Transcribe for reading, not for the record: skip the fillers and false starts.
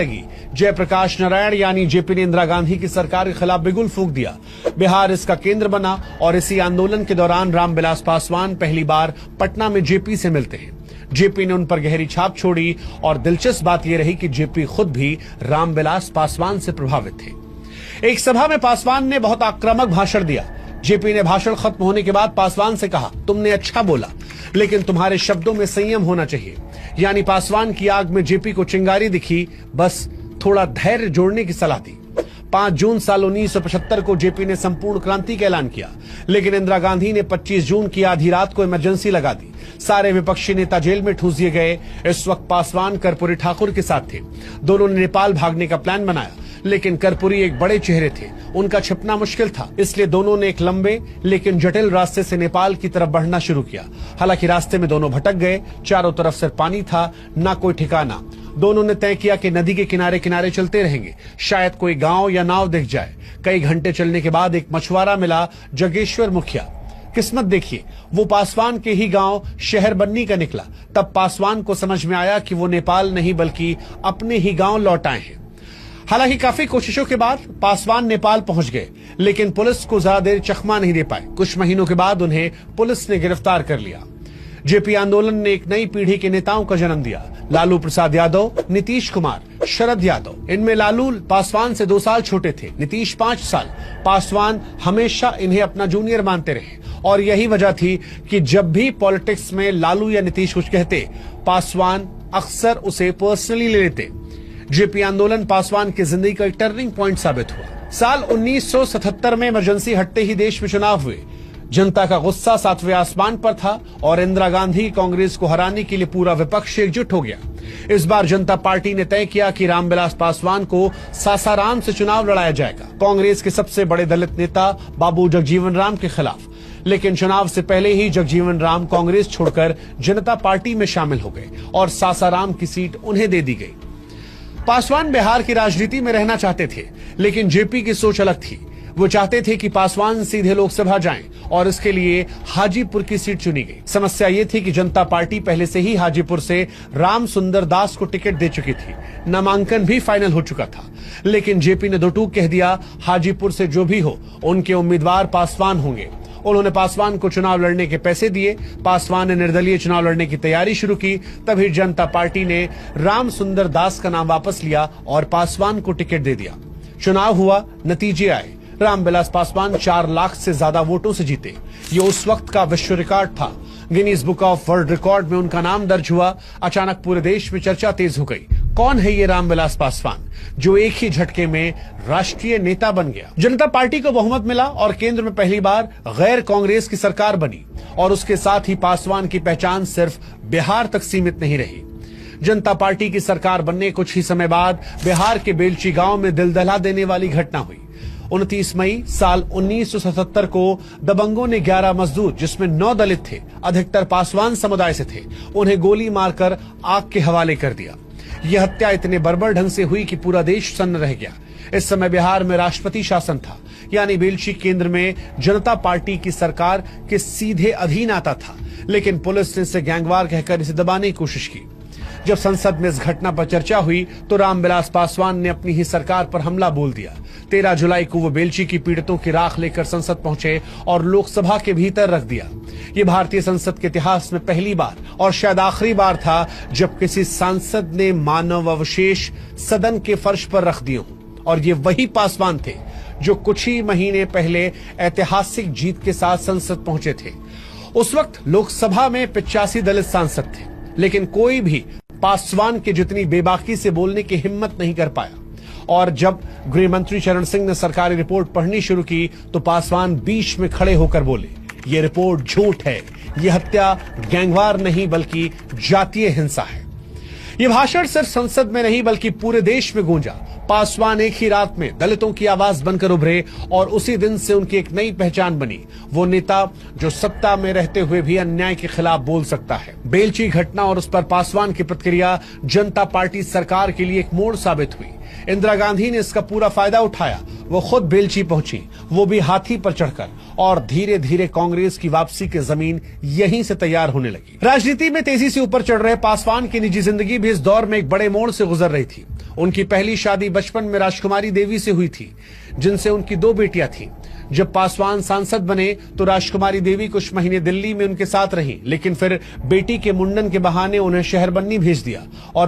लगी। जयप्रकाश नारायण यानी जेपी ने इंदिरा गांधी की सरकार के खिलाफ बिगुल फूंक दिया। बिहार इसका केंद्र बना और इसी आंदोलन के दौरान रामविलास पासवान पहली बार पटना में जेपी से मिलते हैं। जेपी ने उन पर गहरी छाप छोड़ी और दिलचस्प बात यह रही कि जेपी खुद भी रामविलास पासवान से प्रभावित थे। एक सभा में पासवान ने बहुत आक्रामक भाषण दिया। जेपी ने भाषण खत्म होने के बाद पासवान से कहा, तुमने अच्छा बोला, लेकिन तुम्हारे शब्दों में संयम होना चाहिए। यानी पासवान की आग में जेपी को चिंगारी दिखी, बस थोड़ा धैर्य जोड़ने की सलाह दी। 5 जून साल 1975 को जेपी ने संपूर्ण क्रांति का ऐलान किया, लेकिन इंदिरा गांधी ने 25 जून की आधी रात को इमरजेंसी लगा दी। सारे विपक्षी नेता जेल में ठूस दिए गए। इस वक्त पासवान कर्पूरी ठाकुर के साथ थे। दोनों ने नेपाल भागने का प्लान बनाया, लेकिन कर्पूरी एक बड़े चेहरे थे, उनका छिपना मुश्किल था। इसलिए दोनों ने एक लंबे लेकिन जटिल रास्ते से नेपाल की तरफ बढ़ना शुरू किया। हालांकि रास्ते में दोनों भटक गए। चारों तरफ सिर्फ पानी था, ना कोई ठिकाना। दोनों ने तय किया कि नदी के किनारे किनारे चलते रहेंगे, शायद कोई गांव या नाव दिख जाए। कई घंटे चलने के बाद एक मछुआरा मिला, जगेश्वर मुखिया। किस्मत देखिए, वो पासवान के ही गांव शहर बन्नी का निकला। तब पासवान को समझ में आया कि वो नेपाल नहीं बल्कि अपने ही गांव लौट आए हैं। हालांकि काफी कोशिशों के बाद पासवान नेपाल पहुंच गए, लेकिन पुलिस को ज्यादा देर चकमा नहीं दे पाए। कुछ महीनों के बाद उन्हें पुलिस ने गिरफ्तार कर लिया। जेपी आंदोलन ने एक नई पीढ़ी के नेताओं का जन्म दिया। लालू प्रसाद यादव, नीतीश कुमार, शरद यादव। इनमें लालू पासवान से 2 साल छोटे थे, नीतीश 5 साल। पासवान हमेशा इन्हें अपना जूनियर मानते रहे और यही वजह थी कि जब भी पॉलिटिक्स में लालू या नीतीश कुछ कहते, पासवान अक्सर उसे पर्सनली ले लेते। जेपी आंदोलन पासवान की जिंदगी का एक टर्निंग पॉइंट साबित हुआ। साल 1977 में इमरजेंसी हटते ही देश में चुनाव हुए। जनता का गुस्सा 7वें आसमान पर था और इंदिरा गांधी कांग्रेस को हराने के लिए पूरा विपक्ष एकजुट हो गया। इस बार जनता पार्टी ने तय किया कि रामविलास पासवान को सासाराम से चुनाव लड़ाया जाएगा, कांग्रेस के सबसे बड़े दलित नेता बाबू जगजीवन राम के खिलाफ। लेकिन चुनाव से पहले ही जगजीवन राम कांग्रेस छोड़कर जनता पार्टी में शामिल हो गए और सासाराम की सीट उन्हें दे दी गई। पासवान बिहार की राजनीति में रहना चाहते थे, लेकिन जेपी की सोच अलग थी। वो चाहते थे कि पासवान सीधे लोकसभा जाएं और इसके लिए हाजीपुर की सीट चुनी गई। समस्या ये थी कि जनता पार्टी पहले से ही हाजीपुर से राम सुंदर दास को टिकट दे चुकी थी। नामांकन भी फाइनल हो चुका था, लेकिन जेपी ने 2 टूक कह दिया, हाजीपुर से जो भी हो उनके उम्मीदवार पासवान होंगे। उन्होंने पासवान को चुनाव लड़ने के पैसे दिए। पासवान ने निर्दलीय चुनाव लड़ने की तैयारी शुरू की। तभी जनता पार्टी ने राम सुंदर दास का नाम वापस लिया और पासवान को टिकट दे दिया। चुनाव हुआ, नतीजे आए। रामविलास पासवान 4 लाख से ज्यादा वोटों से जीते। ये उस वक्त का विश्व रिकॉर्ड था। Guinness book of world record में उनका नाम दर्ज हुआ। अचानक पूरे देश में चर्चा तेज हो गई, कौन है ये रामविलास पासवान जो एक ही झटके में राष्ट्रीय नेता बन गया। जनता पार्टी को बहुमत मिला और केंद्र में पहली बार गैर कांग्रेस की सरकार बनी और उसके साथ ही पासवान की पहचान सिर्फ बिहार तक सीमित नहीं रही। जनता पार्टी की सरकार बनने कुछ ही समय बाद बिहार के बेलची गांव में दिल दहला देने वाली घटना हुई। 29 मई साल 1977 को दबंगों ने 11 मजदूर, जिसमें 9 दलित थे, अधिकतर पासवान समुदाय से थे, उन्हें गोली मारकर आग के हवाले कर दिया। यह हत्या इतने बर्बर ढंग से हुई कि पूरा देश सन्न रह गया। इस समय बिहार में राष्ट्रपति शासन था, यानी बेलची केंद्र में जनता पार्टी की सरकार के सीधे अधीन आता था, लेकिन पुलिस ने इसे गैंगवार कहकर इसे दबाने की कोशिश की। जब संसद में इस घटना पर चर्चा हुई तो रामविलास पासवान ने अपनी ही सरकार पर हमला बोल दिया। 13 जुलाई को वो बेलची की पीड़ितों की राख लेकर संसद पहुंचे और लोकसभा के भीतर रख दिया। ये भारतीय संसद के इतिहास में पहली बार और शायद आखिरी बार था जब किसी सांसद ने मानव अवशेष सदन के फर्श पर रख दिए हों। और ये वही पासवान थे जो कुछ ही महीने पहले ऐतिहासिक जीत के साथ संसद पहुंचे थे। उस वक्त लोकसभा में 85 दलित सांसद थे, लेकिन कोई भी पासवान के जितनी बेबाकी से बोलने की हिम्मत नहीं कर पाया। और जब गृह मंत्री चरण सिंह ने सरकारी रिपोर्ट पढ़नी शुरू की तो पासवान बीच में खड़े होकर बोले, ये रिपोर्ट झूठ है, ये हत्या गैंगवार नहीं बल्कि जातीय हिंसा है। ये भाषण सिर्फ संसद में नहीं बल्कि पूरे देश में गूंजा। पासवान एक ही रात में दलितों की आवाज बनकर उभरे और उसी दिन से उनकी एक नई पहचान बनी, वो नेता जो सत्ता में रहते हुए भी अन्याय के खिलाफ बोल सकता है। बेलची घटना और उस पर पासवान की प्रतिक्रिया जनता पार्टी सरकार के लिए एक मोड़ साबित हुई। इंदिरा गांधी ने इसका पूरा फायदा उठाया। वो खुद बेलची पहुंची, वो भी हाथी पर चढ़कर, और धीरे धीरे कांग्रेस की वापसी की जमीन यहीं से तैयार होने लगी। राजनीति में तेजी से ऊपर चढ़ रहे पासवान की निजी जिंदगी भी इस दौर में एक बड़े मोड़ से गुजर रही थी। उनकी पहली शादी बचपन में राजकुमारी देवी से हुई थी, जिनसे उनकी 2 बेटियां थीं। जब पासवान सांसद बने तो राजकुमारी देवी कुछ महीने दिल्ली में उनके साथ रहीं, लेकिन फिर बेटी के मुंडन के बहाने उन्हें शहर बन्नी भेज दिया और